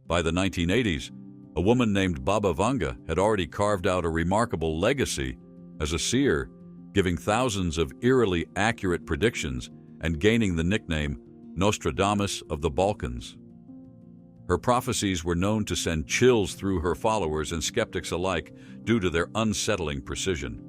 By the 1980s, a woman named Baba Vanga had already carved out a remarkable legacy as a seer, giving thousands of eerily accurate predictions and gaining the nickname Nostradamus of the Balkans. Her prophecies were known to send chills through her followers and skeptics alike due to their unsettling precision.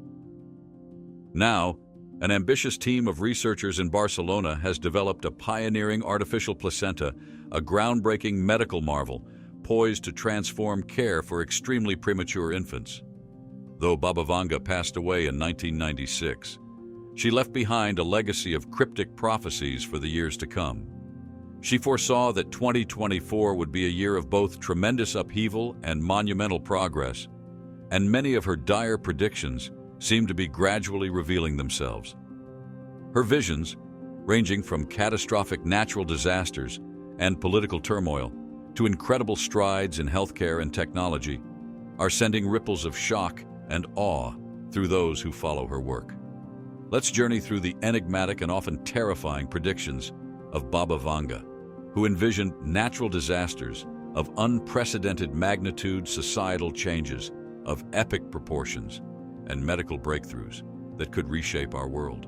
Now, an ambitious team of researchers in Barcelona has developed a pioneering artificial placenta, a groundbreaking medical marvel poised to transform care for extremely premature infants. Though Baba Vanga passed away in 1996, she left behind a legacy of cryptic prophecies for the years to come. She foresaw that 2024 would be a year of both tremendous upheaval and monumental progress, and many of her dire predictions seem to be gradually revealing themselves. Her visions, ranging from catastrophic natural disasters and political turmoil to incredible strides in healthcare and technology, are sending ripples of shock and awe through those who follow her work. Let's journey through the enigmatic and often terrifying predictions of Baba Vanga, who envisioned natural disasters of unprecedented magnitude, societal changes of epic proportions, and medical breakthroughs that could reshape our world.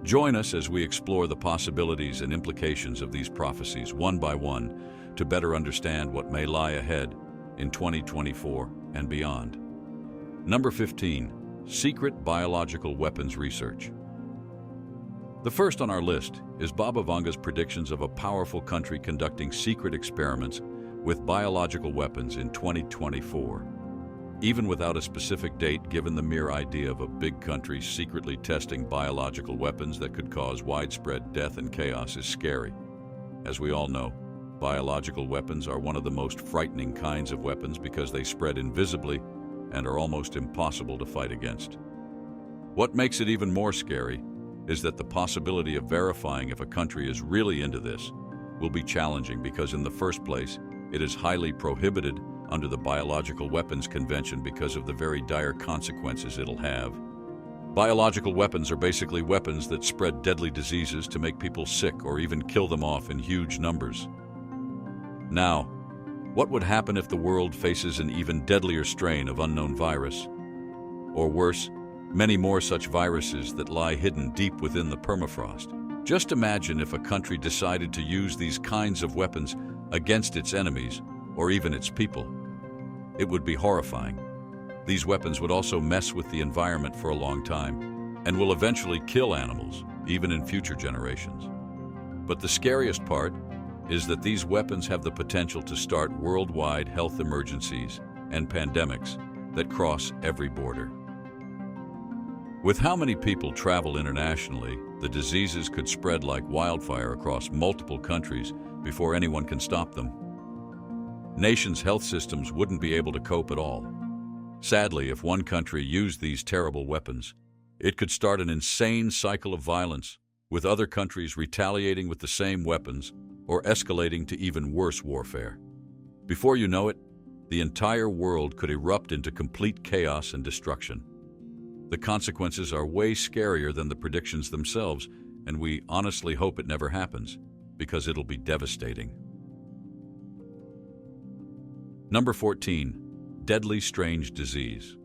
Join us as we explore the possibilities and implications of these prophecies one by one to better understand what may lie ahead in 2024 and beyond. Number 15. Secret biological weapons research. The first on our list is Baba Vanga's predictions of a powerful country conducting secret experiments with biological weapons in 2024. Even without a specific date, given the mere idea of a big country secretly testing biological weapons that could cause widespread death and chaos is scary. As we all know, biological weapons are one of the most frightening kinds of weapons because they spread invisibly and are almost impossible to fight against. What makes it even more scary is that the possibility of verifying if a country is really into this will be challenging because, in the first place, it is highly prohibited under the Biological Weapons Convention because of the very dire consequences it'll have. Biological weapons are basically weapons that spread deadly diseases to make people sick or even kill them off in huge numbers. Now, what would happen if the world faces an even deadlier strain of unknown virus? Or worse, many more such viruses that lie hidden deep within the permafrost. Just imagine if a country decided to use these kinds of weapons against its enemies or even its people. It would be horrifying. These weapons would also mess with the environment for a long time and will eventually kill animals, even in future generations. But the scariest part is that these weapons have the potential to start worldwide health emergencies and pandemics that cross every border. With how many people travel internationally, the diseases could spread like wildfire across multiple countries before anyone can stop them. Nations' health systems wouldn't be able to cope at all. Sadly, if one country used these terrible weapons, it could start an insane cycle of violence, with other countries retaliating with the same weapons or escalating to even worse warfare. Before you know it, the entire world could erupt into complete chaos and destruction. The consequences are way scarier than the predictions themselves, and we honestly hope it never happens, because it'll be devastating. Number 14. Deadly strange disease.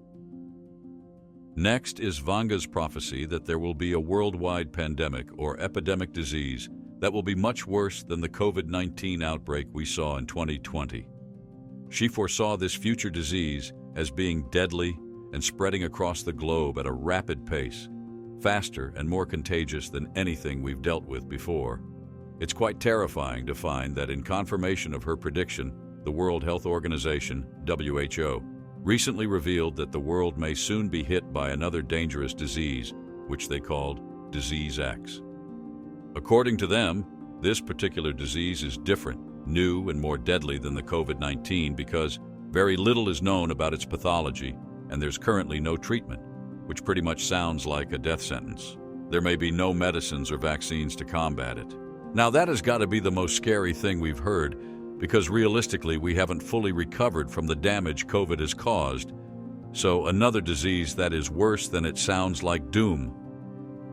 Next is Vanga's prophecy that there will be a worldwide pandemic or epidemic disease that will be much worse than the COVID-19 outbreak we saw in 2020. She foresaw this future disease as being deadly and spreading across the globe at a rapid pace, faster and more contagious than anything we've dealt with before. It's quite terrifying to find that, in confirmation of her prediction, the World Health Organization, WHO, recently revealed that the world may soon be hit by another dangerous disease, which they called Disease X. According to them, this particular disease is different, new, and more deadly than the COVID-19 because very little is known about its pathology, and there's currently no treatment, which pretty much sounds like a death sentence. There may be no medicines or vaccines to combat it. Now, that has got to be the most scary thing we've heard, because realistically we haven't fully recovered from the damage COVID has caused, so another disease that is worse than it sounds like doom.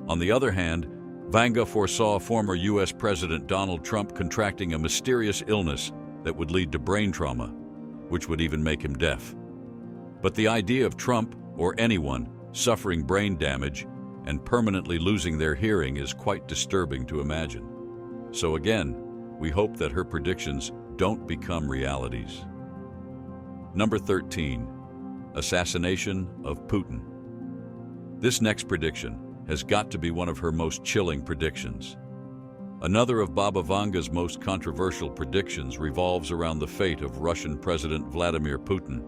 On the other hand, Vanga foresaw former U.S. President Donald Trump contracting a mysterious illness that would lead to brain trauma, which would even make him deaf. But the idea of Trump, or anyone, suffering brain damage and permanently losing their hearing is quite disturbing to imagine. So again, we hope that her predictions don't become realities. Number 13. Assassination of Putin. This next prediction has got to be one of her most chilling predictions. Another of Baba Vanga's most controversial predictions revolves around the fate of Russian President Vladimir Putin.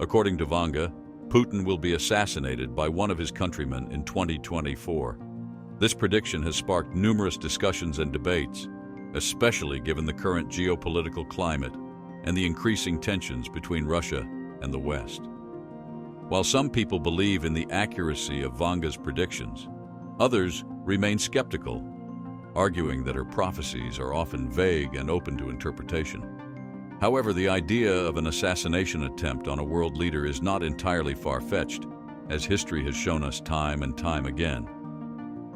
According to Vanga, Putin will be assassinated by one of his countrymen in 2024. This prediction has sparked numerous discussions and debates, especially given the current geopolitical climate and the increasing tensions between Russia and the West. While some people believe in the accuracy of Vanga's predictions, others remain skeptical, arguing that her prophecies are often vague and open to interpretation. However, the idea of an assassination attempt on a world leader is not entirely far-fetched, as history has shown us time and time again.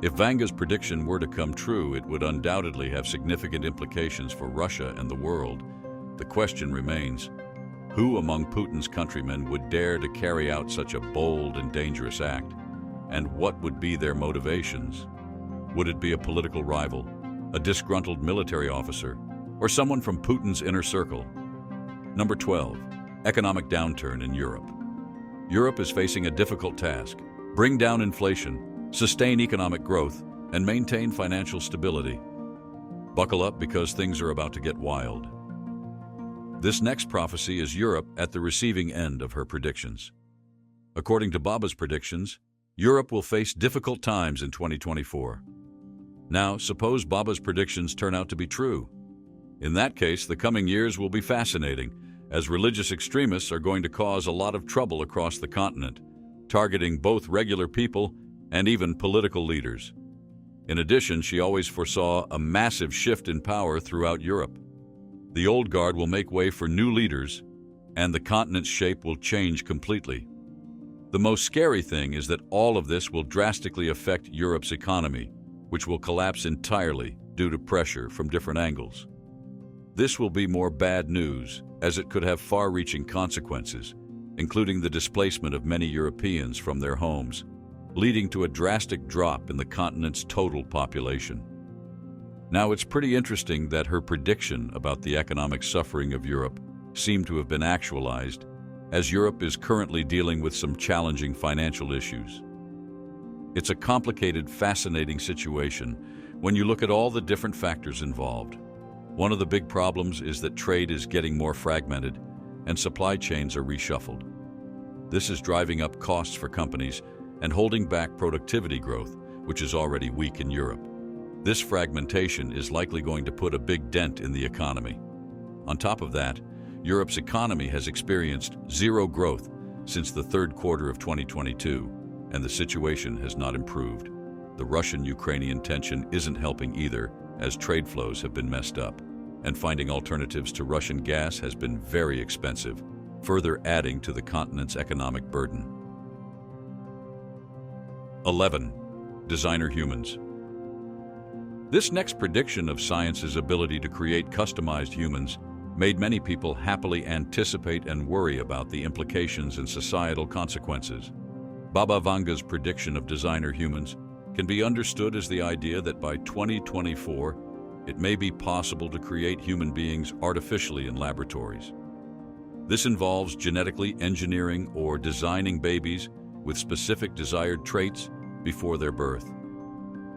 If Vanga's prediction were to come true, it would undoubtedly have significant implications for Russia and the world. The question remains, who among Putin's countrymen would dare to carry out such a bold and dangerous act? And what would be their motivations? Would it be a political rival, a disgruntled military officer, or someone from Putin's inner circle? Number 12. Economic downturn in Europe. Europe is facing a difficult task: bring down inflation, sustain economic growth, and maintain financial stability. Buckle up, because things are about to get wild. This next prophecy is Europe at the receiving end of her predictions. According to Baba's predictions, Europe will face difficult times in 2024. Now, suppose Baba's predictions turn out to be true. In that case, the coming years will be fascinating, as religious extremists are going to cause a lot of trouble across the continent, targeting both regular people and even political leaders. In addition, she always foresaw a massive shift in power throughout Europe. The old guard will make way for new leaders, and the continent's shape will change completely. The most scary thing is that all of this will drastically affect Europe's economy, which will collapse entirely due to pressure from different angles. This will be more bad news, as it could have far-reaching consequences, including the displacement of many Europeans from their homes, leading to a drastic drop in the continent's total population. Now, it's pretty interesting that her prediction about the economic suffering of Europe seemed to have been actualized, as Europe is currently dealing with some challenging financial issues. It's a complicated, fascinating situation when you look at all the different factors involved. One of the big problems is that trade is getting more fragmented and supply chains are reshuffled. This is driving up costs for companies and holding back productivity growth, which is already weak in Europe. This fragmentation is likely going to put a big dent in the economy. On top of that, Europe's economy has experienced zero growth since the third quarter of 2022, and the situation has not improved. The Russian-Ukrainian tension isn't helping either, as trade flows have been messed up, and finding alternatives to Russian gas has been very expensive, further adding to the continent's economic burden. 11. Designer humans. This next prediction of science's ability to create customized humans made many people happily anticipate and worry about the implications and societal consequences. Baba Vanga's prediction of designer humans can be understood as the idea that by 2024, it may be possible to create human beings artificially in laboratories. This involves genetically engineering or designing babies with specific desired traits before their birth.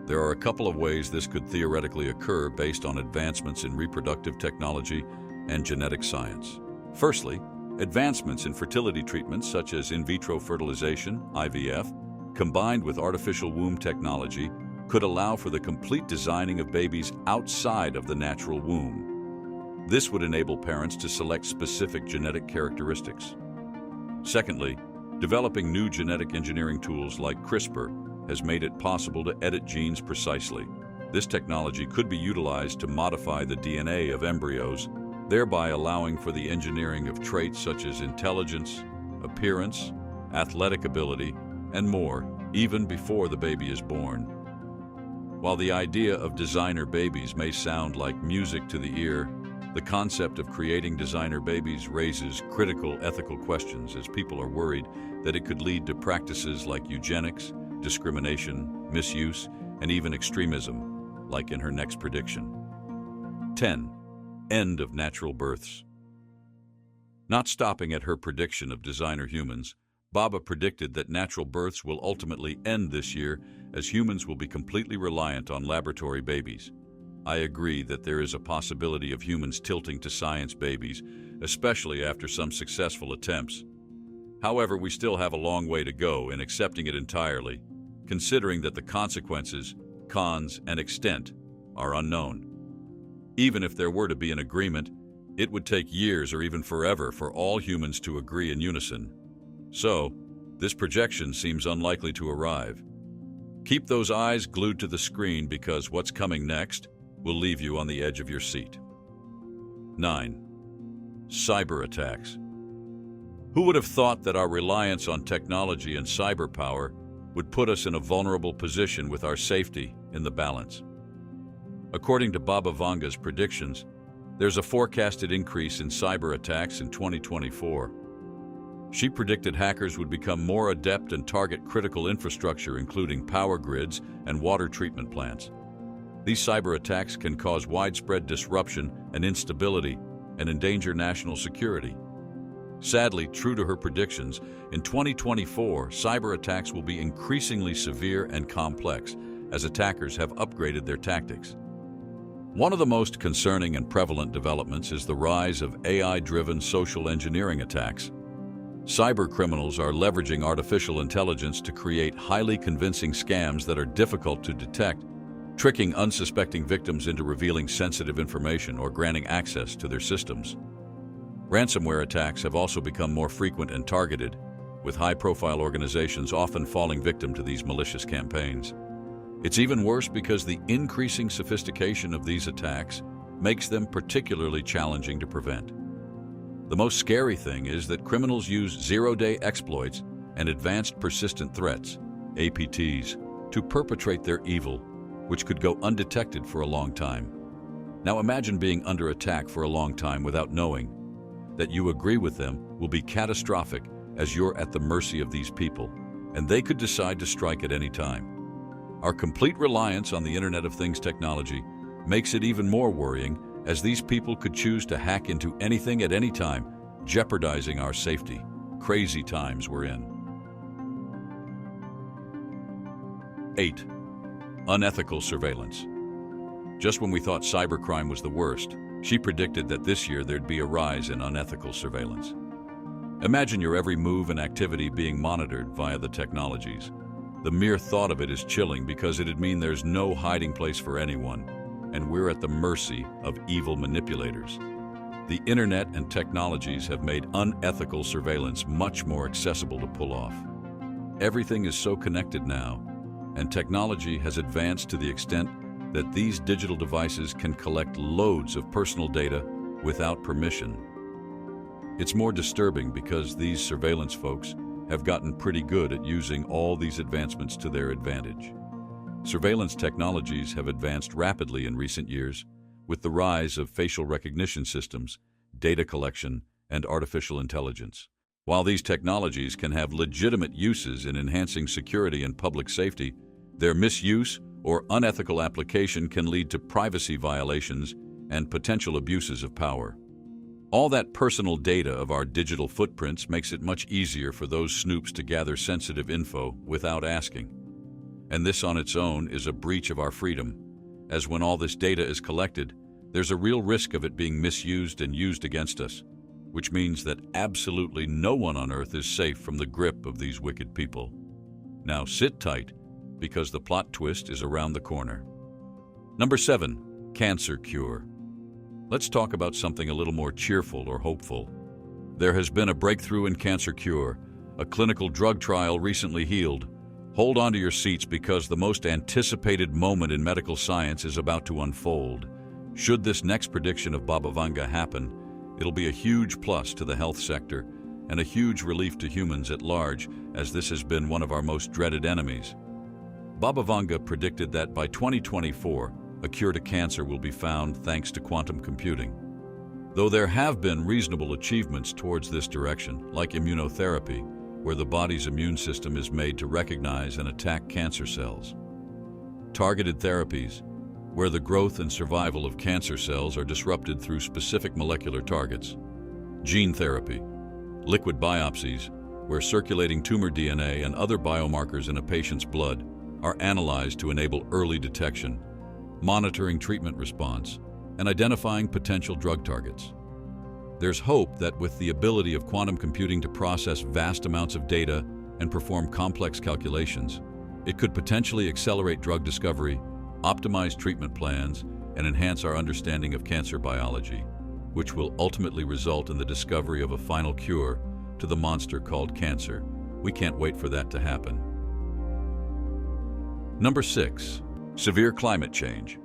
There are a couple of ways this could theoretically occur based on advancements in reproductive technology and genetic science. Firstly, advancements in fertility treatments such as in vitro fertilization, IVF, combined with artificial womb technology, could allow for the complete designing of babies outside of the natural womb. This would enable parents to select specific genetic characteristics. Secondly, developing new genetic engineering tools like CRISPR has made it possible to edit genes precisely. This technology could be utilized to modify the DNA of embryos, thereby allowing for the engineering of traits such as intelligence, appearance, athletic ability, and more, even before the baby is born. While the idea of designer babies may sound like music to the ear, The concept of creating designer babies raises critical ethical questions as people are worried that it could lead to practices like eugenics, discrimination, misuse, and even extremism, like in her next prediction. 10. End of natural births. Not stopping at her prediction of designer humans, Baba predicted that natural births will ultimately end this year as humans will be completely reliant on laboratory babies. I agree that there is a possibility of humans tilting to science babies, especially after some successful attempts. However, we still have a long way to go in accepting it entirely, considering that the consequences, cons, and extent are unknown. Even if there were to be an agreement, it would take years or even forever for all humans to agree in unison. So, this projection seems unlikely to arrive. Keep those eyes glued to the screen because what's coming next will leave you on the edge of your seat. 9. Cyber attacks. Who would have thought that our reliance on technology and cyber power would put us in a vulnerable position with our safety in the balance? According to Baba Vanga's predictions, there's a forecasted increase in cyber attacks in 2024. She predicted hackers would become more adept and target critical infrastructure, including power grids and water treatment plants. These cyber attacks can cause widespread disruption and instability and endanger national security. Sadly, true to her predictions, in 2024, cyber attacks will be increasingly severe and complex as attackers have upgraded their tactics. One of the most concerning and prevalent developments is the rise of AI-driven social engineering attacks. Cyber criminals are leveraging artificial intelligence to create highly convincing scams that are difficult to detect, tricking unsuspecting victims into revealing sensitive information or granting access to their systems. Ransomware attacks have also become more frequent and targeted, with high-profile organizations often falling victim to these malicious campaigns. It's even worse because the increasing sophistication of these attacks makes them particularly challenging to prevent. The most scary thing is that criminals use zero-day exploits and advanced persistent threats, APTs, to perpetrate their evil, which could go undetected for a long time. Now imagine being under attack for a long time without knowing that you agree with them will be catastrophic as you're at the mercy of these people, and they could decide to strike at any time. Our complete reliance on the Internet of Things technology makes it even more worrying as these people could choose to hack into anything at any time, jeopardizing our safety. Crazy times we're in. 8. Unethical surveillance. Just when we thought cybercrime was the worst, she predicted that this year there'd be a rise in unethical surveillance. Imagine your every move and activity being monitored via the technologies. The mere thought of it is chilling because it'd mean there's no hiding place for anyone, and we're at the mercy of evil manipulators. The internet and technologies have made unethical surveillance much more accessible to pull off. Everything is so connected now, and technology has advanced to the extent that these digital devices can collect loads of personal data without permission. It's more disturbing because these surveillance folks have gotten pretty good at using all these advancements to their advantage. Surveillance technologies have advanced rapidly in recent years with the rise of facial recognition systems, data collection, and artificial intelligence. While these technologies can have legitimate uses in enhancing security and public safety, their misuse or unethical application can lead to privacy violations and potential abuses of power. All that personal data of our digital footprints makes it much easier for those snoops to gather sensitive info without asking. And this on its own is a breach of our freedom, as when all this data is collected, there's a real risk of it being misused and used against us, which means that absolutely no one on Earth is safe from the grip of these wicked people. Now sit tight, because the plot twist is around the corner. Number 7. Cancer cure. Let's talk about something a little more cheerful or hopeful. There has been a breakthrough in cancer cure. A clinical drug trial recently healed. Hold on to your seats because the most anticipated moment in medical science is about to unfold. Should this next prediction of Baba Vanga happen, it'll be a huge plus to the health sector and a huge relief to humans at large, as this has been one of our most dreaded enemies. Baba Vanga predicted that by 2024, a cure to cancer will be found thanks to quantum computing. Though there have been reasonable achievements towards this direction, like immunotherapy, where the body's immune system is made to recognize and attack cancer cells. Targeted therapies, where the growth and survival of cancer cells are disrupted through specific molecular targets. Gene therapy, liquid biopsies, where circulating tumor DNA and other biomarkers in a patient's blood are analyzed to enable early detection, monitoring treatment response, and identifying potential drug targets. There's hope that with the ability of quantum computing to process vast amounts of data and perform complex calculations, it could potentially accelerate drug discovery, optimize treatment plans, and enhance our understanding of cancer biology, which will ultimately result in the discovery of a final cure to the monster called cancer. We can't wait for that to happen. Number 6. Severe climate change.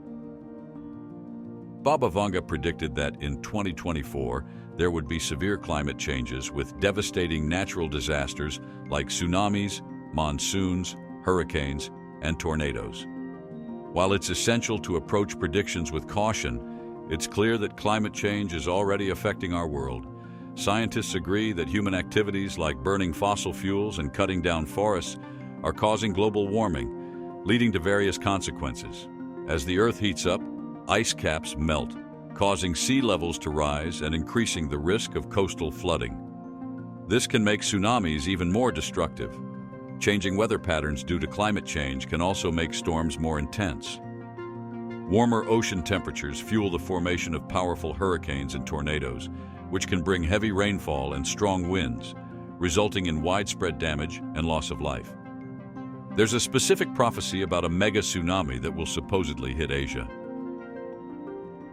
Baba Vanga predicted that in 2024, there would be severe climate changes with devastating natural disasters like tsunamis, monsoons, hurricanes, and tornadoes. While it's essential to approach predictions with caution, it's clear that climate change is already affecting our world. Scientists agree that human activities like burning fossil fuels and cutting down forests are causing global warming, leading to various consequences. As the Earth heats up, ice caps melt, causing sea levels to rise and increasing the risk of coastal flooding. This can make tsunamis even more destructive. Changing weather patterns due to climate change can also make storms more intense. Warmer ocean temperatures fuel the formation of powerful hurricanes and tornadoes, which can bring heavy rainfall and strong winds, resulting in widespread damage and loss of life. There's a specific prophecy about a mega tsunami that will supposedly hit Asia.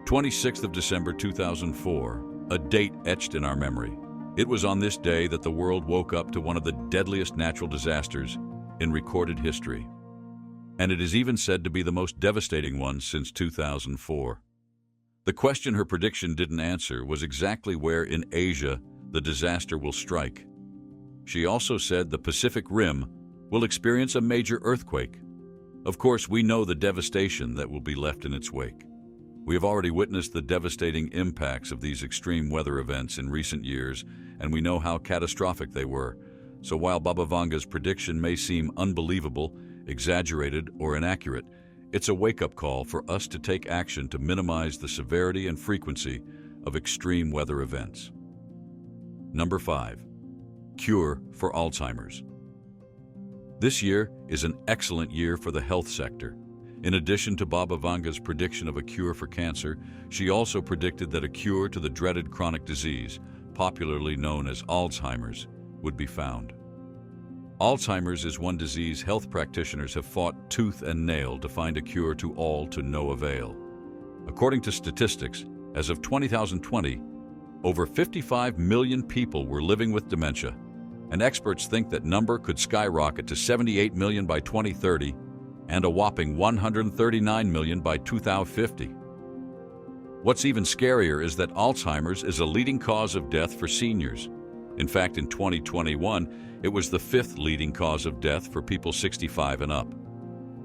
26th of December 2004, a date etched in our memory. It was on this day that the world woke up to one of the deadliest natural disasters in recorded history. And it is even said to be the most devastating one since 2004. The question her prediction didn't answer was exactly where in Asia the disaster will strike. She also said the Pacific Rim will experience a major earthquake. Of course, we know the devastation that will be left in its wake. We have already witnessed the devastating impacts of these extreme weather events in recent years, and we know how catastrophic they were. So while Baba Vanga's prediction may seem unbelievable, exaggerated, or inaccurate, it's a wake-up call for us to take action to minimize the severity and frequency of extreme weather events. Number 5. Cure for Alzheimer's. This year is an excellent year for the health sector. In addition to Baba Vanga's prediction of a cure for cancer, she also predicted that a cure to the dreaded chronic disease, popularly known as Alzheimer's, would be found. Alzheimer's is one disease health practitioners have fought tooth and nail to find a cure to all to no avail. According to statistics, as of 2020, over 55 million people were living with dementia, and experts think that number could skyrocket to 78 million by 2030 and a whopping 139 million by 2050. What's even scarier is that Alzheimer's is a leading cause of death for seniors. In fact, in 2021, it was the 5th leading cause of death for people 65 and up.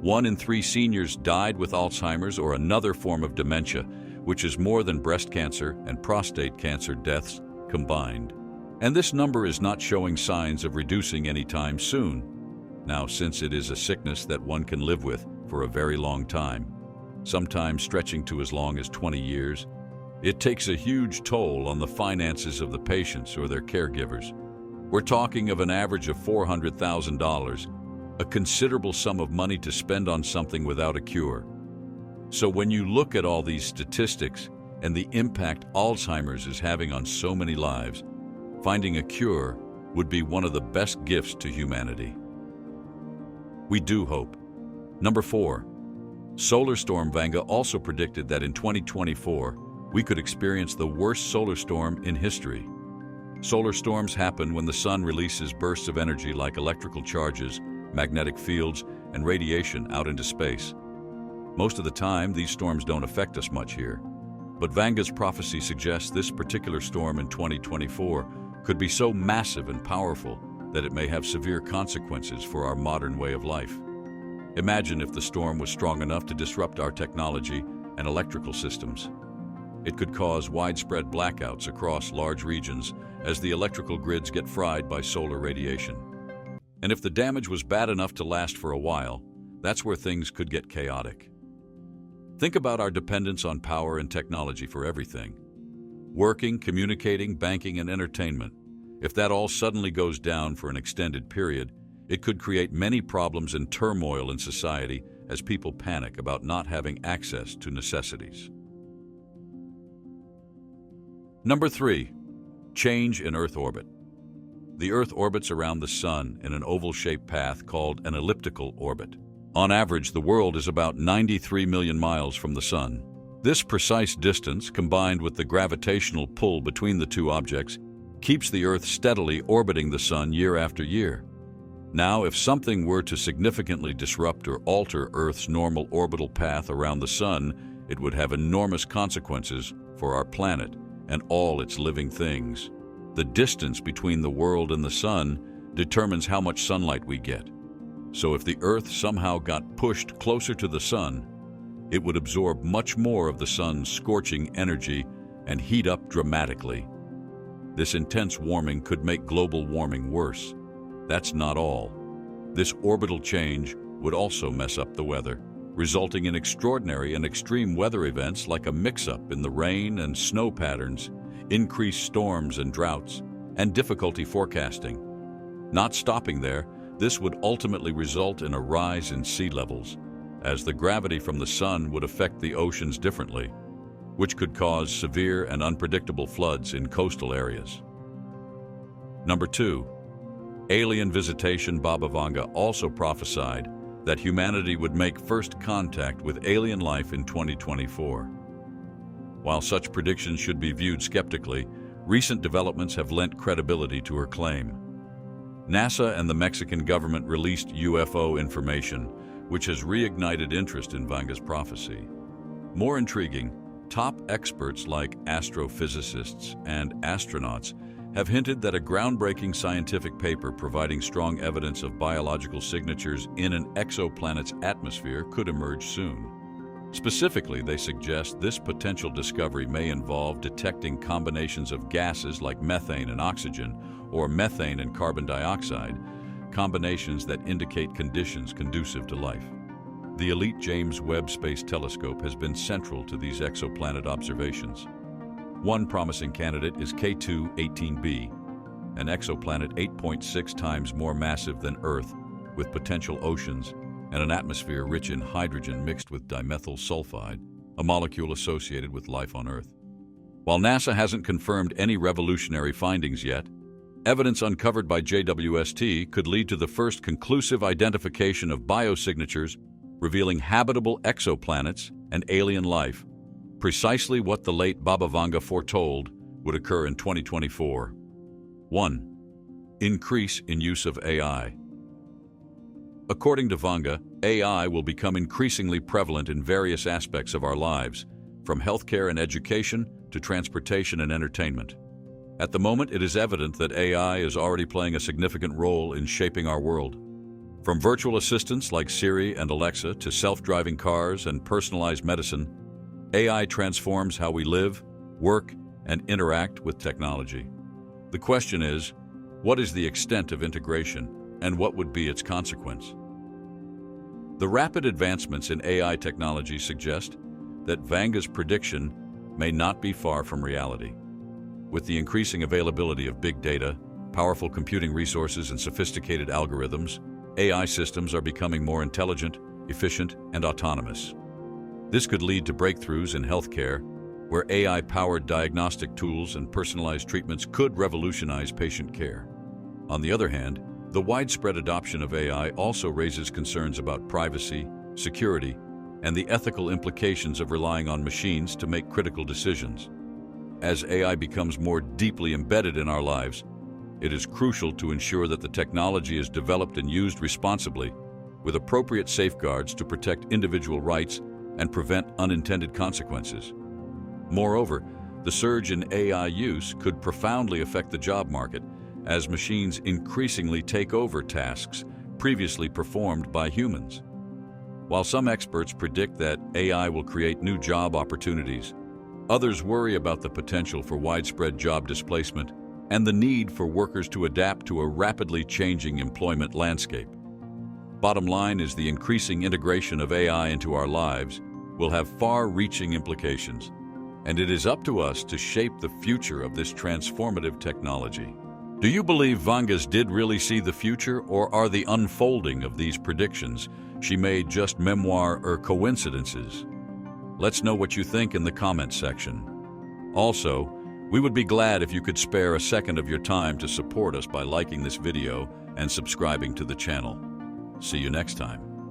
1 in 3 seniors died with Alzheimer's or another form of dementia, which is more than breast cancer and prostate cancer deaths combined. And this number is not showing signs of reducing anytime soon. Now, since it is a sickness that one can live with for a very long time, sometimes stretching to as long as 20 years, it takes a huge toll on the finances of the patients or their caregivers. We're talking of an average of $400,000, a considerable sum of money to spend on something without a cure. So when you look at all these statistics and the impact Alzheimer's is having on so many lives, finding a cure would be one of the best gifts to humanity. We do hope. Number 4. Solar storm. Vanga also predicted that in 2024, we could experience the worst solar storm in history. Solar storms happen when the sun releases bursts of energy like electrical charges, magnetic fields, and radiation out into space. Most of the time, these storms don't affect us much here. But Vanga's prophecy suggests this particular storm in 2024 could be so massive and powerful that it may have severe consequences for our modern way of life. Imagine if the storm was strong enough to disrupt our technology and electrical systems. It could cause widespread blackouts across large regions as the electrical grids get fried by solar radiation. And if the damage was bad enough to last for a while, that's where things could get chaotic. Think about our dependence on power and technology for everything. Working, communicating, banking, and entertainment. If that all suddenly goes down for an extended period, it could create many problems and turmoil in society as people panic about not having access to necessities. Number 3. Change in Earth orbit. The Earth orbits around the Sun in an oval-shaped path called an elliptical orbit. On average, the world is about 93 million miles from the Sun. This precise distance, combined with the gravitational pull between the two objects, keeps the Earth steadily orbiting the Sun year after year. Now, if something were to significantly disrupt or alter Earth's normal orbital path around the Sun, it would have enormous consequences for our planet and all its living things. The distance between the world and the Sun determines how much sunlight we get. So if the Earth somehow got pushed closer to the Sun, it would absorb much more of the Sun's scorching energy and heat up dramatically. This intense warming could make global warming worse. That's not all. This orbital change would also mess up the weather, resulting in extraordinary and extreme weather events like a mix-up in the rain and snow patterns, increased storms and droughts, and difficulty forecasting. Not stopping there, this would ultimately result in a rise in sea levels, as the gravity from the Sun would affect the oceans differently, which could cause severe and unpredictable floods in coastal areas. Number 2. Alien visitation. Baba Vanga also prophesied that humanity would make first contact with alien life in 2024. While such predictions should be viewed skeptically, recent developments have lent credibility to her claim. NASA and the Mexican government released UFO information, which has reignited interest in Vanga's prophecy. More intriguing, top experts like astrophysicists and astronauts have hinted that a groundbreaking scientific paper providing strong evidence of biological signatures in an exoplanet's atmosphere could emerge soon. Specifically, they suggest this potential discovery may involve detecting combinations of gases like methane and oxygen, or methane and carbon dioxide, combinations that indicate conditions conducive to life. The elite James Webb Space Telescope has been central to these exoplanet observations. One promising candidate is K2-18b, an exoplanet 8.6 times more massive than Earth, with potential oceans and an atmosphere rich in hydrogen mixed with dimethyl sulfide, a molecule associated with life on Earth. While NASA hasn't confirmed any revolutionary findings yet, evidence uncovered by JWST could lead to the first conclusive identification of biosignatures revealing habitable exoplanets and alien life, precisely what the late Baba Vanga foretold would occur in 2024. 1. Increase in use of AI. According to Vanga, AI will become increasingly prevalent in various aspects of our lives, from healthcare and education to transportation and entertainment. At the moment, it is evident that AI is already playing a significant role in shaping our world. From virtual assistants like Siri and Alexa to self-driving cars and personalized medicine, AI transforms how we live, work, and interact with technology. The question is, what is the extent of integration, and what would be its consequence? The rapid advancements in AI technology suggest that Vanga's prediction may not be far from reality. With the increasing availability of big data, powerful computing resources, and sophisticated algorithms, AI systems are becoming more intelligent, efficient, and autonomous. This could lead to breakthroughs in healthcare, where AI-powered diagnostic tools and personalized treatments could revolutionize patient care. On the other hand, the widespread adoption of AI also raises concerns about privacy, security, and the ethical implications of relying on machines to make critical decisions. As AI becomes more deeply embedded in our lives, it is crucial to ensure that the technology is developed and used responsibly, with appropriate safeguards to protect individual rights and prevent unintended consequences. Moreover, the surge in AI use could profoundly affect the job market as machines increasingly take over tasks previously performed by humans. While some experts predict that AI will create new job opportunities, Others worry about the potential for widespread job displacement and the need for workers to adapt to a rapidly changing employment landscape. Bottom line is the increasing integration of AI into our lives will have far-reaching implications, and it is up to us to shape the future of this transformative technology. Do you believe Vangas did really see the future, or are the unfolding of these predictions she made just memoir or coincidences? Let's know what you think in the comments section. Also, we would be glad if you could spare a second of your time to support us by liking this video and subscribing to the channel. See you next time.